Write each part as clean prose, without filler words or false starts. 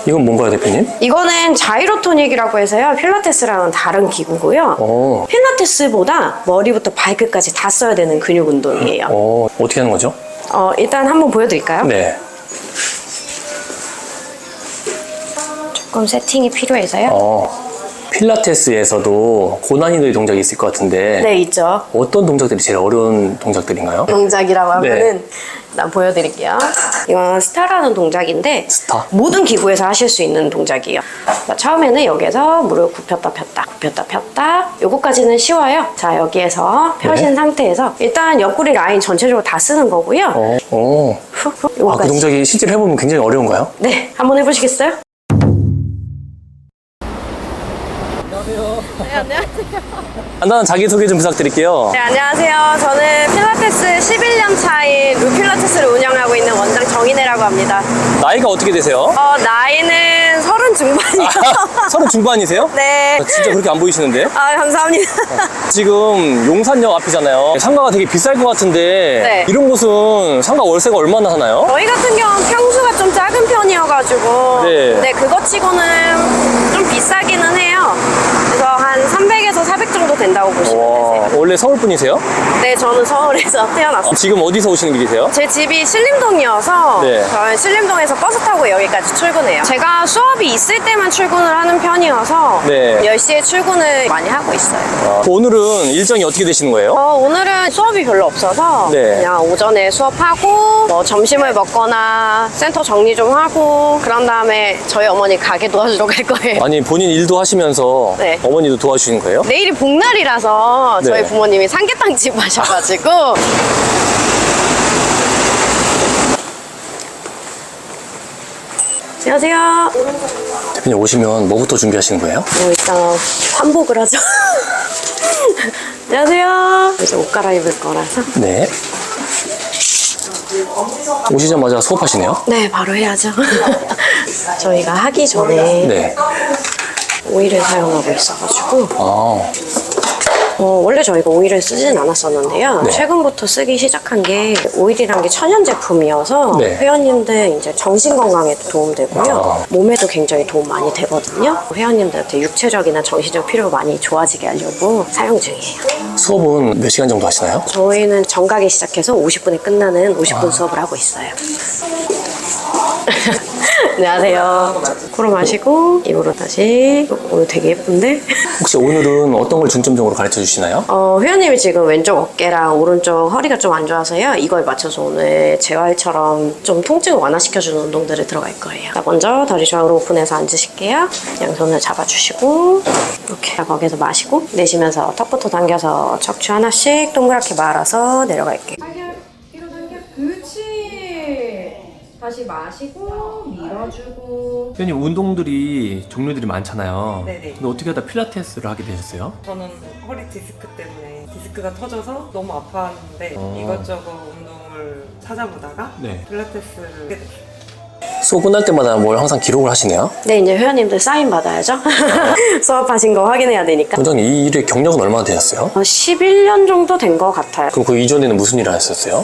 이건 뭔가요, 대표님? 이거는 자이로토닉이라고 해서요. 필라테스랑은 다른 기구고요. 필라테스보다 머리부터 발끝까지 다 써야 되는 근육 운동이에요. 어떻게 하는 거죠? 일단 한번 보여드릴까요? 네. 조금 세팅이 필요해서요. 필라테스에서도 고난이도의 동작이 있을 것 같은데 네, 있죠. 어떤 동작들이 제일 어려운 동작들인가요? 동작이라고 하면은 네. 일단 보여드릴게요. 이건 스타라는 동작인데 스타? 모든 기구에서 하실 수 있는 동작이에요. 자, 처음에는 여기에서 무릎 굽혔다 폈다 굽혔다 폈다 요거까지는 쉬워요. 자, 여기에서 펴신 상태에서 일단 옆구리 라인 전체적으로 다 쓰는 거고요. 그 요거까지. 동작이 실제로 해보면 굉장히 어려운가요? 네, 한번 해보시겠어요? 네, 안녕하세요. 간단한 자기소개 좀 부탁드릴게요. 네, 안녕하세요. 저는 필라테스 11년 차인 루필라테스를 운영하고 있는 원장 정인혜라고 합니다. 나이가 어떻게 되세요? 나이는 30 중반이요. 30 중반이세요? 네. 진짜 그렇게 안 보이시는데? 감사합니다. 지금 용산역 앞이잖아요. 상가가 되게 비쌀 것 같은데 네. 이런 곳은 상가 월세가 얼마나 하나요? 저희 같은 경우는 평수가 좀 작은 편이어가지고 네. 네, 그것 치고는 좀 비싸기는 해요. 그래서 한 300에서 400 정도 된다고 보시면 되세요. 원래 서울 분이세요? 네, 저는 서울에서 태어났어요. 지금 어디서 오시는 길이세요? 제 집이 신림동이어서 네. 저는 신림동에서 버스 타고 여기까지 출근해요. 제가 수업이 있을 때만 출근을 하는 편이어서 네. 10시에 출근을 많이 하고 있어요. 오늘은 일정이 어떻게 되시는 거예요? 오늘은 수업이 별로 없어서 네. 그냥 오전에 수업하고 뭐 점심을 먹거나 센터 정리 좀 하고 그런 다음에 저희 어머니 가게 도와주러 갈 거예요. 아니 본인 일도 하시면서 네. 어머니도 도와주시는 거예요? 내일이 복날이라서 저희 네. 부모님이 삼계탕집 하셔가지고 안녕하세요. 대표님 오시면 뭐부터 준비하시는 거예요? 일단 환복을 하죠. 안녕하세요. 이제 옷 갈아입을 거라서. 네. 오시자마자 수업하시네요? 네, 바로 해야죠. 저희가 하기 전에 네. 오일을 사용하고 있어가지고 아, 원래 저희가 오일을 쓰진 않았었는데요. 네. 최근부터 쓰기 시작한 게 오일이란 게 천연 제품이어서 네. 회원님들 이제 정신 건강에도 도움되고요. 몸에도 굉장히 도움 많이 되거든요. 회원님들한테 육체적이나 정신적 피로가 많이 좋아지게 하려고 사용 중이에요. 수업은 몇 시간 정도 하시나요? 저희는 정각에 시작해서 50분에 끝나는 50분 수업을 하고 있어요. 안녕하세요. 코로 마시고 입으로 다시. 오늘 되게 예쁜데? 혹시 오늘은 어떤 걸 중점적으로 가르쳐 주시나요? 회원님이 지금 왼쪽 어깨랑 오른쪽 허리가 좀 안 좋아서요. 이거에 맞춰서 오늘 재활처럼 좀 통증을 완화시켜주는 운동들을 들어갈 거예요. 자, 먼저 다리 좌우로 오픈해서 앉으실게요. 양손을 잡아주시고 이렇게 거기서 마시고 내쉬면서 턱부터 당겨서 척추 하나씩 동그랗게 말아서 내려갈게요. 뒤로 당겨. 그렇지. 다시 마시고 밀어주고. 회원님 운동들이 종류들이 많잖아요. 네네. 근데 어떻게 하다 필라테스를 하게 되셨어요? 저는 허리 디스크 때문에 디스크가 터져서 너무 아팠는데 이것저것 운동을 찾아보다가 네. 필라테스를 하게 됐어요. 수업 끝날 때마다 뭘 항상 기록을 하시네요? 네, 이제 회원님들 사인 받아야죠. 수업하신 거 확인해야 되니까. 원장님 이 일의 경력은 얼마나 되셨어요? 11년 정도 된 것 같아요. 그럼 그 이전에는 무슨 일을 하셨어요?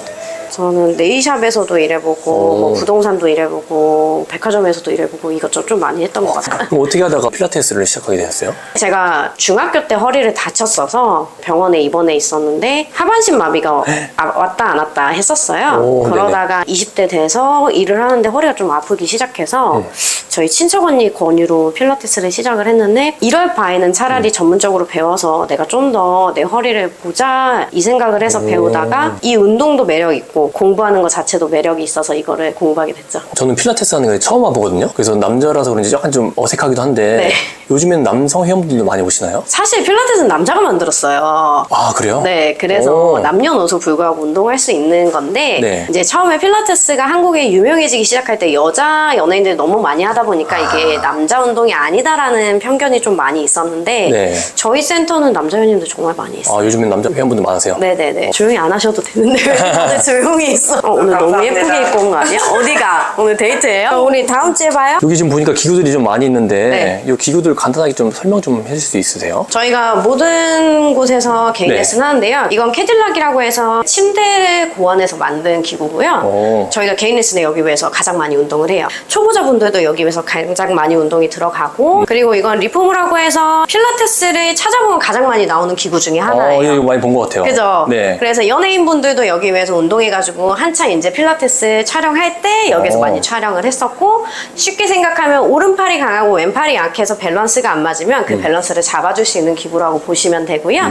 저는 네일샵에서도 일해보고 뭐 부동산도 일해보고 백화점에서도 일해보고 이것저것 좀 많이 했던 것 같아요. 그럼 어떻게 하다가 필라테스를 시작하게 되셨어요? 제가 중학교 때 허리를 다쳤어서 병원에 입원해 있었는데 하반신 마비가 왔다 안 왔다 했었어요. 오, 그러다가 20대 돼서 일을 하는데 허리가 좀 아프기 시작해서 저희 친척 언니 권유로 필라테스를 시작을 했는데 이럴 바에는 차라리 전문적으로 배워서 내가 좀 더 내 허리를 보자 이 생각을 해서 배우다가 이 운동도 매력 있고 공부하는 것 자체도 매력이 있어서 이거를 공부하게 됐죠. 저는 필라테스 하는 걸 처음 와보거든요. 그래서 남자라서 그런지 약간 좀 어색하기도 한데 네. 요즘에는 남성 회원분들도 많이 오시나요? 사실 필라테스는 남자가 만들었어요. 아 그래요? 네, 그래서 오. 남녀노소 불구하고 운동할 수 있는 건데 네. 이제 처음에 필라테스가 한국에 유명해지기 시작할 때 여자 연예인들이 너무 많이 하다 보니까 이게 남자 운동이 아니다라는 편견이 좀 많이 있었는데 네. 저희 센터는 남자 회원님들 정말 많이 있어요. 아 요즘엔 남자 회원분들 많으세요? 네네네. 조용히 안 하셔도 되는데 왜 다들 조용히 조용히 있어. 오늘 너무 감사합니다. 예쁘게 입고 온 거 아니야? 어디가? 오늘 데이트예요? 우리 다음 주에 봐요. 여기 지금 보니까 기구들이 좀 많이 있는데 네. 이 기구들 간단하게 좀 설명 좀 해주실 수 있으세요? 저희가 모든 곳에서 개인 네. 레슨 하는데요. 이건 캐딜락이라고 해서 침대를 고안해서 만든 기구고요. 오. 저희가 개인 레슨에 여기 위해서 가장 많이 운동을 해요. 초보자분들도 여기 위해서 가장 많이 운동이 들어가고 그리고 이건 리폼이라고 해서 필라테스를 찾아보면 가장 많이 나오는 기구 중에 하나예요. 이거 많이 본 것 같아요. 그죠? 네. 그래서 연예인분들도 여기 위해서 운동해가지고 한창 이제 필라테스 촬영할 때 여기서 많이 촬영을 했었고 쉽게 생각하면 오른팔이 강하고 왼팔이 약해서 밸런스가 안 맞으면 그 밸런스를 잡아줄 수 있는 기구라고 보시면 되고요.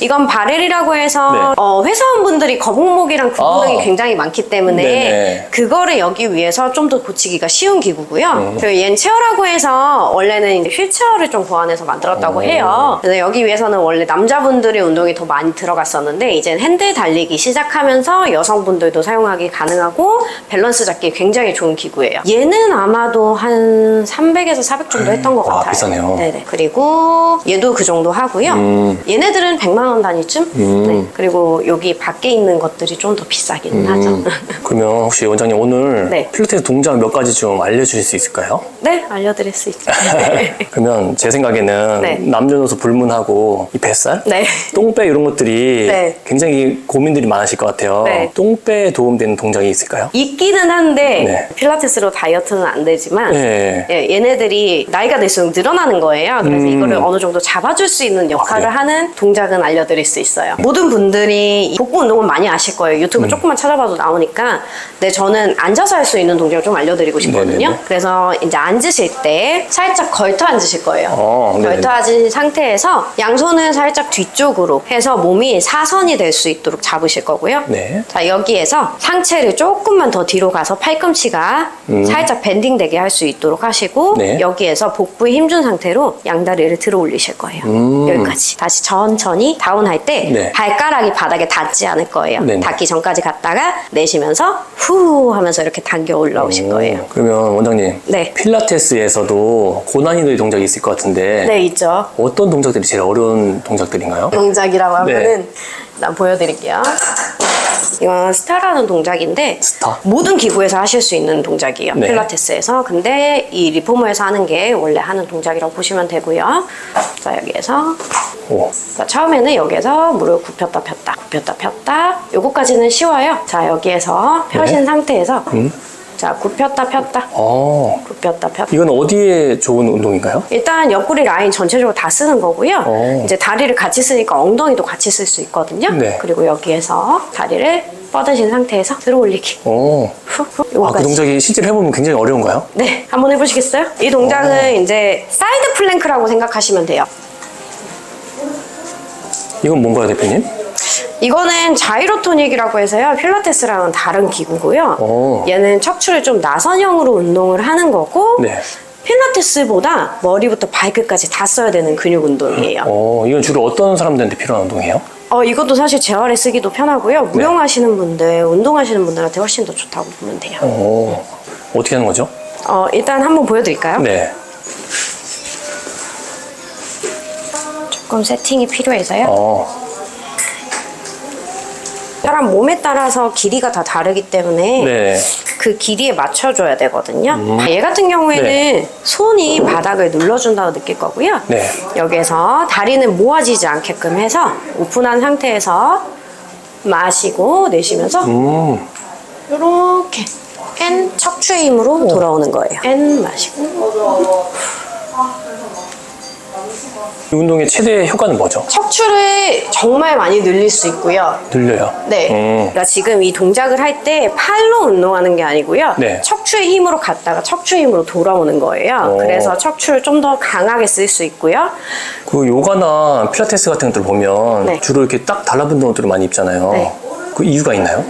이건 바렐이라고 해서 네. 회사원분들이 거북목이랑 구부등이 아. 굉장히 많기 때문에 네네. 그거를 여기 위해서 좀 더 고치기가 쉬운 기구고요. 그리고 얘는 체어라고 해서 원래는 이제 휠체어를 좀 고안해서 만들었다고 해요. 그래서 여기 위해서는 원래 남자분들의 운동이 더 많이 들어갔었는데 이젠 핸들 달리기 시작하면서 여성분들도 사용하기 가능하고 밸런스 잡기 굉장히 좋은 기구예요. 얘는 아마도 한 300에서 400 정도 했던 것 와, 같아요. 비싸네요. 네네. 그리고 얘도 그 정도 하고요. 얘네들은 100만 원 단위쯤? 네. 그리고 여기 밖에 있는 것들이 좀 더 비싸기는 하죠. 그러면 혹시 원장님 오늘 네. 필라테스 동작 몇 가지 좀 알려주실 수 있을까요? 네, 알려드릴 수 있죠. 그러면 제 생각에는 네. 남녀노소 불문하고 이 뱃살, 네. 똥배 이런 것들이 네. 굉장히 고민들이 많으실 것 같아요. 네. 똥배에 도움되는 동작이 있을까요? 있기는 한데 네. 필라테스로 다이어트는 안 되지만 네. 예, 얘네들이 나이가 들수록 늘어나는 거예요. 그래서 이거를 어느 정도 잡아줄 수 있는 역할을 그래요? 하는 동작은 알려드릴 수 있어요. 모든 분들이 이 복부 운동은 많이 아실 거예요. 유튜브 조금만 찾아봐도 나오니까. 근데 저는 앉아서 할 수 있는 동작을 좀 알려드리고 싶거든요. 네네네. 그래서 이제 앉으실 때 살짝 걸터 앉으실 거예요. 네네네. 걸터 앉은 상태에서 양손을 살짝 뒤쪽으로 해서 몸이 사선이 될 수 있도록 잡으실 거고요. 네. 자, 여기에서 상체를 조금만 더 뒤로 가서 팔꿈치가 살짝 밴딩 되게 할 수 있도록 하시고 네. 여기에서 복부에 힘준 상태로 양다리를 들어 올리실 거예요. 여기까지. 다시 천천히 다운할 때 네. 발가락이 바닥에 닿지 않을 거예요. 네네. 닿기 전까지 갔다가 내쉬면서 후 하면서 이렇게 당겨 올라오실 거예요. 그러면 원장님, 네. 필라테스에서도 고난이도의 동작이 있을 것 같은데 네, 있죠. 어떤 동작들이 제일 어려운 동작들인가요? 동작이라고 하면은 네. 난 보여드릴게요. 이건 스타라는 동작인데 스타? 모든 기구에서 하실 수 있는 동작이에요. 네. 필라테스에서. 근데 이 리포머에서 하는 게 원래 하는 동작이라고 보시면 되고요. 자, 여기에서 오. 자, 처음에는 여기에서 무릎 굽혔다 폈다 굽혔다 폈다 요거까지는 쉬워요. 자, 여기에서 펴신 네. 상태에서 자, 굽혔다 폈다 굽혔다 폈다. 이건 어디에 좋은 운동인가요? 일단 옆구리 라인 전체적으로 다 쓰는 거고요. 오. 이제 다리를 같이 쓰니까 엉덩이도 같이 쓸 수 있거든요. 네. 그리고 여기에서 다리를 뻗으신 상태에서 들어 올리기. 오. 훅훅 그 요거까지. 동작이 실제로 해보면 굉장히 어려운가요? 네, 한번 해보시겠어요? 이 동작은 이제 사이드 플랭크라고 생각하시면 돼요. 이건 뭔가요, 대표님? 이거는 자이로토닉이라고 해서요. 필라테스랑은 다른 기구고요. 오. 얘는 척추를 좀 나선형으로 운동을 하는 거고 네. 필라테스보다 머리부터 발끝까지 다 써야 되는 근육 운동이에요. 이건 주로 어떤 사람들한테 필요한 운동이에요? 이것도 사실 재활에 쓰기도 편하고요. 무용하시는 분들, 운동하시는 분들한테 훨씬 더 좋다고 보면 돼요. 어떻게 하는 거죠? 일단 한번 보여드릴까요? 네. 조금 세팅이 필요해서요. 어. 사람 몸에 따라서 길이가 다 다르기 때문에 네. 그 길이에 맞춰줘야 되거든요. 얘 같은 경우에는 네. 손이 바닥을 눌러준다고 느낄 거고요. 네. 여기에서 다리는 모아지지 않게끔 해서 오픈한 상태에서 마시고 내쉬면서 이렇게 N 척추의 힘으로 돌아오는 거예요. N 마시고 이 운동의 최대 효과는 뭐죠? 척추를 정말 많이 늘릴 수 있고요. 늘려요. 네. 그러니까 지금 이 동작을 할 때 팔로 운동하는 게 아니고요. 네. 척추의 힘으로 갔다가 척추의 힘으로 돌아오는 거예요. 오. 그래서 척추를 좀 더 강하게 쓸 수 있고요. 그 요가나 필라테스 같은 것들 보면 네. 주로 이렇게 딱 달라붙는 옷들을 많이 입잖아요. 네. 그 이유가 있나요?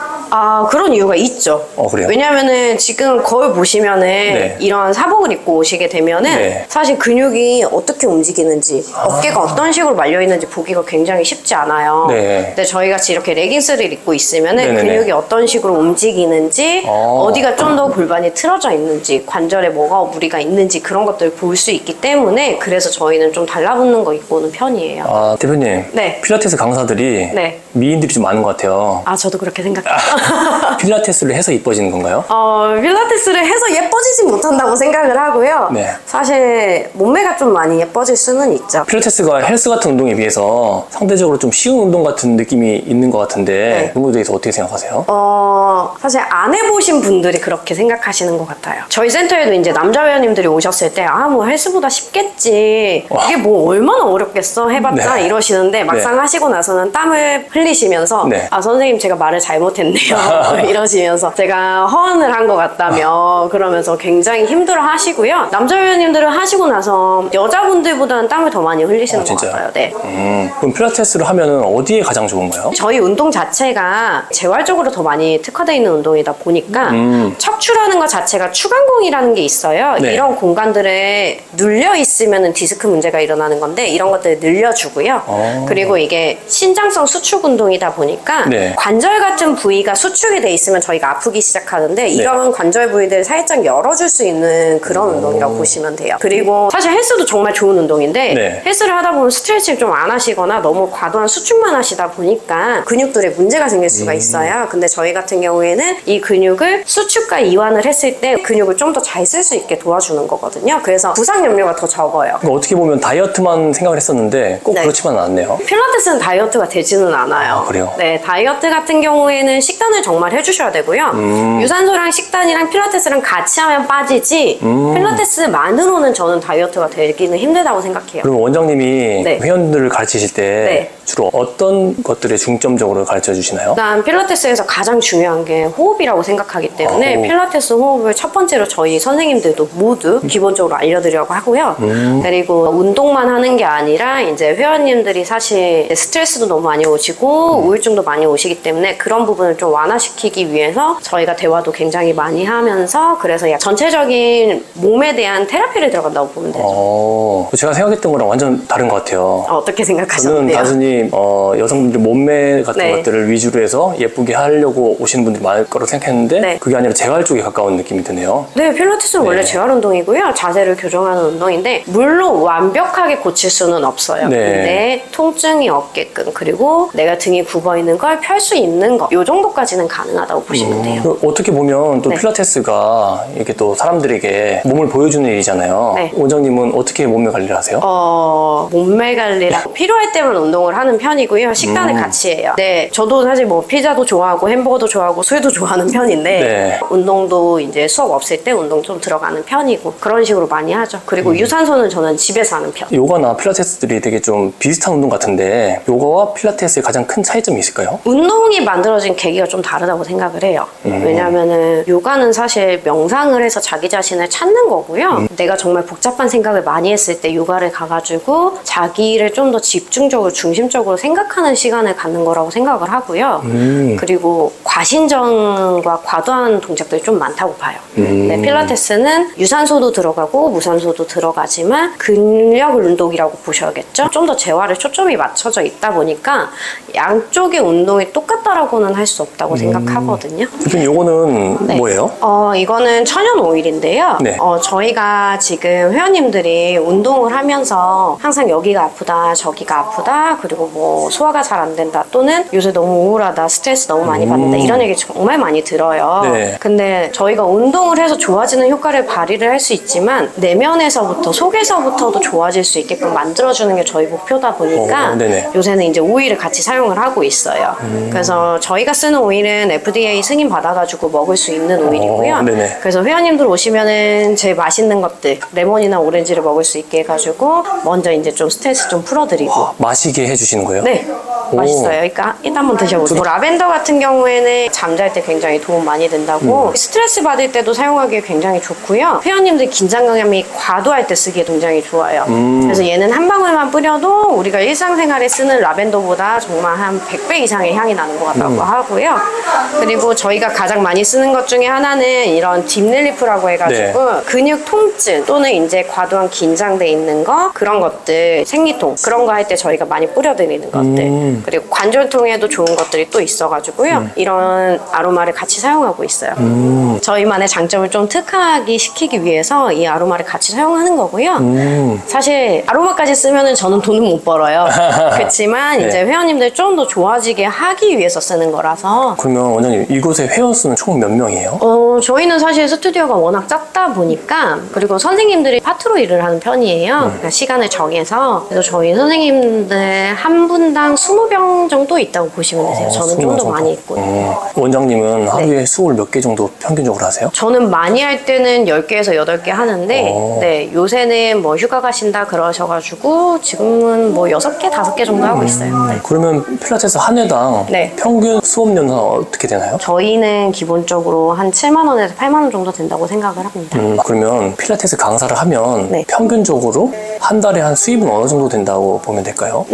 그런 이유가 있죠. 그래요? 왜냐면은 지금 거울 보시면은 네. 이런 사복을 입고 오시게 되면은 네. 사실 근육이 어떻게 움직이는지 어깨가 어떤 식으로 말려 있는지 보기가 굉장히 쉽지 않아요. 네. 근데 저희 같이 이렇게 레깅스를 입고 있으면은 네네네. 근육이 어떤 식으로 움직이는지 어디가 좀 더 골반이 틀어져 있는지 관절에 뭐가 무리가 있는지 그런 것들을 볼 수 있기 때문에 그래서 저희는 좀 달라붙는 거 입고 오는 편이에요. 대표님. 네. 필라테스 강사들이 네. 미인들이 좀 많은 것 같아요. 아, 저도 그렇게 생각해요. 필라테스를 해서 이뻐지는 건가요? 필라테스를 해서 예뻐지진 못한다고 생각을 하고요. 네. 사실 몸매가 좀 많이 예뻐질 수는 있죠. 필라테스가 헬스 같은 운동에 비해서 상대적으로 좀 쉬운 운동 같은 느낌이 있는 것 같은데 네. 그런 거에 대해서 어떻게 생각하세요? 사실 안 해보신 분들이 그렇게 생각하시는 것 같아요. 저희 센터에도 이제 남자 회원님들이 오셨을 때, 뭐 헬스보다 쉽겠지. 이게 뭐 얼마나 어렵겠어? 해봤자 네. 이러시는데 막상 하시고 나서는 땀을 흘리시면서, 네. 선생님 제가 말을 잘못했네요. 이러시면서 제가 허언을 한 것 같다며 그러면서 굉장히 힘들어 하시고요. 남자 회원님들은 하시고 나서 여자분들보다는 땀을 더 많이 흘리시는 것 진짜요? 같아요. 네. 그럼 필라테스를 하면은 어디에 가장 좋은가요? 저희 운동 자체가 재활적으로 더 많이 특화되어 있는 운동이다 보니까 척추라는 것 자체가 추간공이라는 게 있어요. 네. 이런 공간들에 눌려 있으면 디스크 문제가 일어나는 건데 이런 것들을 늘려주고요. 그리고 이게 신장성 수축 운동이다 보니까 네. 관절 같은 부위가 수축이 돼 있으면 저희가 아프기 시작하는데 이런 관절 부위들을 살짝 열어줄 수 있는 그런 운동이라고 보시면 돼요. 그리고 사실 헬스도 정말 좋은 운동인데 네. 헬스를 하다 보면 스트레칭을 좀 안 하시거나 너무 과도한 수축만 하시다 보니까 근육들에 문제가 생길 수가 있어요. 근데 저희 같은 경우에는 이 근육을 수축과 이완을 했을 때 근육을 좀 더 잘 쓸 수 있게 도와주는 거거든요. 그래서 부상 염려가 더 적어요. 그러니까 어떻게 보면 다이어트만 생각을 했었는데 꼭 네. 그렇지만은 않네요. 필라테스는 다이어트가 되지는 않아요. 아, 그래요? 네, 다이어트 같은 경우에는 식단을 정말 해주셔야 되고요. 유산소랑 식단이랑 필라테스랑 같이 하면 빠지지 필라테스만으로는 저는 다이어트가 되기는 힘들다고 생각해요. 그럼 원장님이 네. 회원들을 가르치실 때 네. 주로 어떤 것들을 중점적으로 가르쳐 주시나요? 일단 필라테스에서 가장 중요한 게 호흡이라고 생각하기 때문에 호흡. 필라테스 호흡을 첫 번째로 저희 선생님들도 모두 기본적으로 알려드리려고 하고요. 그리고 운동만 하는 게 아니라 이제 회원님들이 사실 스트레스도 너무 많이 오시고 우울증도 많이 오시기 때문에 그런 부분을 좀 완화시키기 위해서 저희가 대화도 굉장히 많이 하면서 그래서 전체적인 몸에 대한 테라피를 들어간다고 보면 되죠. 제가 생각했던 거랑 완전 다른 것 같아요. 어떻게 저는 생각하셨는데요? 단순히 여성분들 몸매 같은 네. 것들을 위주로 해서 예쁘게 하려고 오시는 분들이 많을 거라고 생각했는데 네. 그게 아니라 재활 쪽에 가까운 느낌이 드네요. 네, 필라테스는 원래 재활 운동이고요. 자세를 교정하는 운동인데 물론 완벽하게 고칠 수는 없어요. 네. 근데 통증이 없게끔 그리고 내가 등이 굽어 있는 걸 펼 수 있는 거, 요 정도까지는 가능하다고 보시면 돼요. 어떻게 보면 또 네. 필라테스가 이렇게 또 사람들에게 몸을 보여주는 일이잖아요. 네. 원장님은 어떻게 몸매 관리를 하세요? 몸매 관리랑 필요할 때만 운동을 하는 편이고요. 식단을 같이 해요. 네, 저도 사실 뭐 피자도 좋아하고 햄버거도 좋아하고 술도 좋아하는 편인데 네. 운동도 이제 수업 없을 때 운동 좀 들어가는 편이고 그런 식으로 많이 하죠. 그리고 유산소는 저는 집에서 하는 편. 요가나 필라테스들이 되게 좀 비슷한 운동 같은데 요가와 필라테스의 가장 큰 차이점이 있을까요? 운동이 만들어진 계기가 좀 다르다고 생각을 해요. 왜냐하면은 요가는 사실 명상을 해서 자기 자신을 찾는 거고요. 내가 정말 복잡한 생각을 많이 했을 때 요가를 가가지고 자기를 좀 더 집중적으로 중심적으로 생각하는 시간을 갖는 거라고 생각을 하고요. 그리고 과신전과 과도한 동작들이 좀 많다고 봐요. 네, 필라테스는 유산소도 들어가고 무산소도 들어가지만 근력 운동이라고 보셔야겠죠. 좀 더 재활에 초점이 맞춰져 있다 보니까 양쪽의 운동이 똑같다라고는 할 수 없다고 생각하거든요. 대표님 요거는 네. 뭐예요? 이거는 천연 오일인데요. 네. 저희가 지금 회원님들이 운동을 하면서 항상 여기가 아프다, 저기가 아프다, 그리고 뭐 소화가 잘 안 된다, 또는 요새 너무 우울하다, 스트레스 너무 많이 받는다, 이런 얘기 정말 많이 들어요. 네. 근데 저희가 운동을 해서 좋아지는 효과를 발휘를 할 수 있지만 내면에서부터, 속에서부터도 좋아질 수 있게끔 만들어주는 게 저희 목표다 보니까 네네. 요새는 이제 오일을 같이 사용을 하고 있어요. 그래서 저희가 쓰는 오일은 FDA 승인 받아가지고 먹을 수 있는 오일이고요. 네네. 그래서 회원님들 오시면은 제일 맛있는 것들 레몬이나 오렌지를 먹을 수 있게 해가지고 먼저 이제 좀 스트레스 좀 풀어드리고. 마시게 해주시는 거예요? 네. 맛있어요. 그러니까 일단 한번 드셔보세요. 뭐 라벤더 같은 경우에는 잠잘 때 굉장히 도움 많이 된다고 스트레스 받을 때도 사용하기에 굉장히 좋고요. 회원님들 긴장감이 과도할 때 쓰기에 굉장히 좋아요. 그래서 얘는 한 방울만 뿌려도 우리가 일상생활에 쓰는 라벤더보다 정말 한 100배 이상의 향이 나는 것 같다고 하고요. 그리고 저희가 가장 많이 쓰는 것 중에 하나는 이런 딥릴리프라고 해가지고 근육 통증 또는 이제 과도한 긴장돼 있는 거 그런 것들 생리통 그런 거 할 때 저희가 많이 뿌려드리는 것들 그리고 관절통에도 좋은 것들이 또 있어가지고요. 이런 아로마를 같이 사용하고 있어요. 저희만의 장점을 좀 특화하기 시키기 위해서 이 아로마를 같이 사용하는 거고요. 사실 아로마까지 쓰면은 저는 돈은 못 벌어요. 그렇지만 네. 이제 회원님들 좀 더 좋아지게 하기 위해서 쓰는 거라서. 그러면 원장님 이곳의 회원 수는 총 몇 명이에요? 저희는 사실 스튜디오가 워낙 작다 보니까, 그리고 선생님들이 파트로 일을 하는 편이에요. 그러니까 시간을 정해서. 그래서 저희 선생님들 한 분당 20병 정도 있다고 보시면 되세요. 저는 좀 더 많이 있거든요. 원장님은 하루에 수업을 몇 개 정도 평균적으로 하세요? 저는 많이 할 때는 10개에서 8개 하는데, 네, 요새는 뭐 휴가 가신다 그러셔가지고 지금은 뭐 6개, 5개 정도 하고 있어요. 네. 그러면 필라테스 한 회당 네. 평균 수업료는 어떻게 되나요? 저희는 기본적으로 한 7만 원에서 8만 원 정도 된다고 생각을 합니다. 그러면 필라테스 강사를 하면 네. 평균적으로 한 달에 한 수입은 어느 정도 된다고 보면 될까요?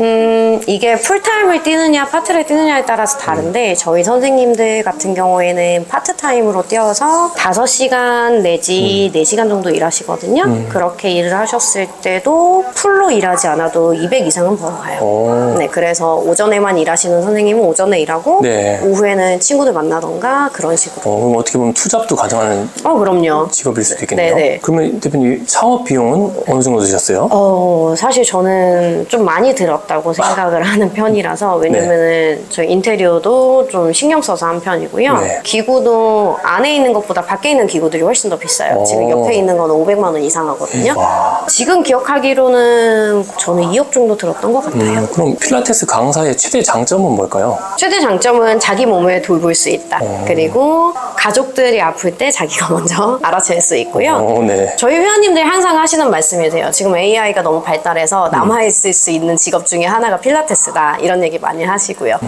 이게 풀타임을 뛰느냐 파트를 뛰느냐에 따라서 다른데, 저희 선생님들 같은 경우에는 파트타임으로 뛰어서 5시간 내지 4시간 정도 일하시거든요. 그렇게 일을 하셨을 때도 풀로 일하지 않아도 200 이상은 벌어가요. 네, 그래서 오전에만 일하시는 선생님은 오전에 일하고, 네. 오후에는 친구들 만나던가 그런 식으로. 그럼 어떻게 보면 투잡도 가능한 그럼요. 직업일 수도 있겠네요. 네네. 그러면 대표님 창업 비용은 어느 정도 드셨어요? 사실 저는 좀 많이 들었다고 생각을 하는 편이라서, 왜냐면은 저희 인테리어도 좀 신경 써서 한 편이고요. 네. 기구도 안에 있는 것보다 밖에 있는 기구들이 훨씬 더 비싸요. 지금 옆에 있는 건 500만 원 이상 하거든요. 지금 기억하기로는 저는 2억 정도 들었던 것 같아요. 그럼 필라테스 강사의 최대 장점은 뭘까요? 최대 장점은 자기 몸을 돌볼 수 있다. 그리고 가족들이 아플 때 자기가 먼저 알아챌 수 있고요. 네. 저희 회원님들이 항상 하시는 말씀이세요. 지금 AI가 너무 발달해서 남아있을 수 있는 직업 중에 하나가 필라테스다. 이런 얘기 많이 하시고요.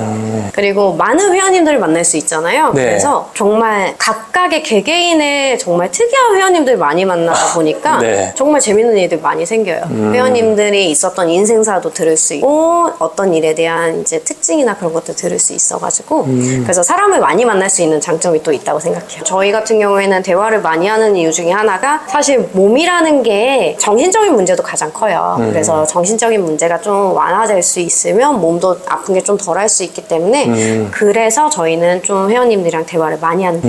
그리고 많은 회원님들을 만날 수 있잖아요. 네. 그래서 정말 각각의 개개인의 정말 특이한 회원님들 많이 만나다 보니까 네. 정말 재밌는 일들 많이 생겨요. 회원님들이 있었던 인생사도 들을 수 있고, 어떤 일에 대한 이제 특징이나 그런 것도 들을 수 있어가지고, 그래서 사람을 많이 만날 수 있는 장점이 또 있다고 생각해요. 저희 같은 경우에는 대화를 많이 하는 이유 중에 하나가, 사실 몸이라는 게 정신적인 문제도 가장 커요. 그래서 정신적인 문제가 좀 완화될 수 있으면 몸도 아픈 게 좀 덜 할 수 있기 때문에, 그래서 저희는 좀 회원님들이랑 대화를 많이 하는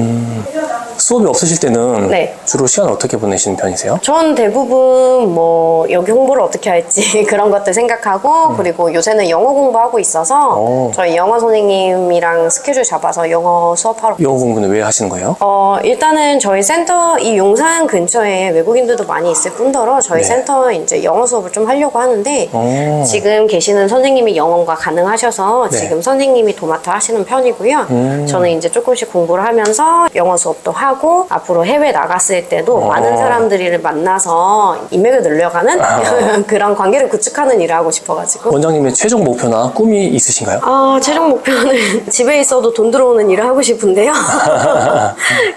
수업이 없으실 때는 네. 주로 시간을 어떻게 보내시는 편이세요? 전 대부분 뭐 여기 홍보를 어떻게 할지 그런 것들 생각하고, 그리고 요새는 영어 공부하고 있어서 저희 영어 선생님이랑 스케줄 잡아서 영어 수업하러. 영어 공부는 왜 하시는 거예요? 일단은 저희 센터 이 용산 근처에 외국인들도 많이 있을 뿐더러 저희 네. 센터에 이제 영어 수업을 좀 하려고 하는데, 지금 계시는 선생님이 영어가 가능하셔서 네. 지금 선생님이 도맡아 하시는 편이고요. 저는 이제 조금씩 공부를 하면서 영어 수업도 하고, 앞으로 해외 나갔을 때도 많은 사람들을 만나서 인맥을 늘려가는 그런 관계를 구축하는 일을 하고 싶어가지고. 원장님의 최종 목표나 꿈이 있으신가요? 최종 목표는 집에 있어도 돈 들어오는 일을 하고 싶은데요.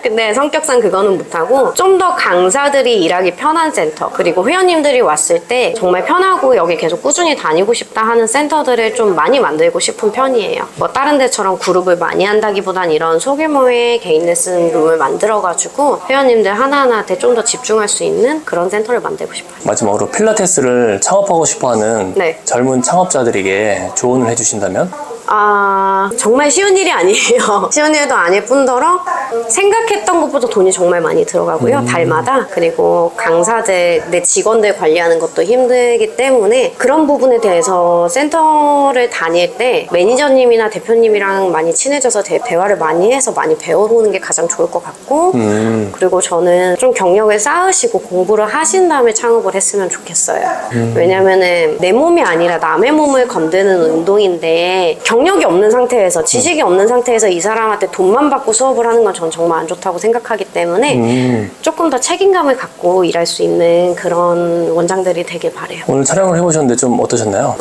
근데 성격상 그거는 못하고, 좀 더 강사들이 일하기 편한 센터, 그리고 회원님들이 왔을 때 정말 편하고 여기 계속 꾸준히 다니고 싶다 하는 센터들을 좀 많이 만들고 싶은 편이에요. 뭐 다른 데처럼 그룹을 많이 한다기보단 이런 소규모의 개인 레슨 룸을 만들어가지고 회원님들 하나하나한테 좀 더 집중할 수 있는 그런 센터를 만들고 싶어요. 마지막으로 필라테스를 창업하고 싶어하는 네. 젊은 창업자들에게 조언을 해주신다면? 정말 쉬운 일이 아니에요. 쉬운 일도 아닐 뿐더러 생각했던 것보다 돈이 정말 많이 들어가고요. 달마다. 그리고 강사들, 내 직원들 관리하는 것도 힘들기 때문에 그런 부분에 대해서 센터를 다닐 때 매니저님이나 대표님이랑 많이 친해져서 대화를 많이 해서 많이 배워보는 게 가장 좋을 것 같고, 그리고 저는 좀 경력을 쌓으시고 공부를 하신 다음에 창업을 했으면 좋겠어요. 왜냐면은 내 몸이 아니라 남의 몸을 건드는 운동인데, 경력이 없는 상태에서, 지식이 없는 상태에서 이 사람한테 돈만 받고 수업을 하는 건 전 정말 안 좋다고 생각하기 때문에 조금 더 책임감을 갖고 일할 수 있는 그런 원장들이 되길 바래요. 오늘 촬영을 해보셨는데 좀 어떠셨나요?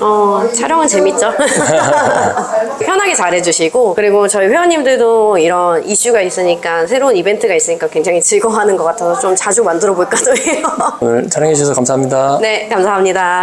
촬영은 재밌죠? 편하게 잘해주시고, 그리고 저희 회원님들도 이런 이슈가 있으니까, 새로운 이벤트가 있으니까 굉장히 즐거워하는 것 같아서 좀 자주 만들어 볼까도 해요. 오늘 촬영해주셔서 감사합니다. 네, 감사합니다.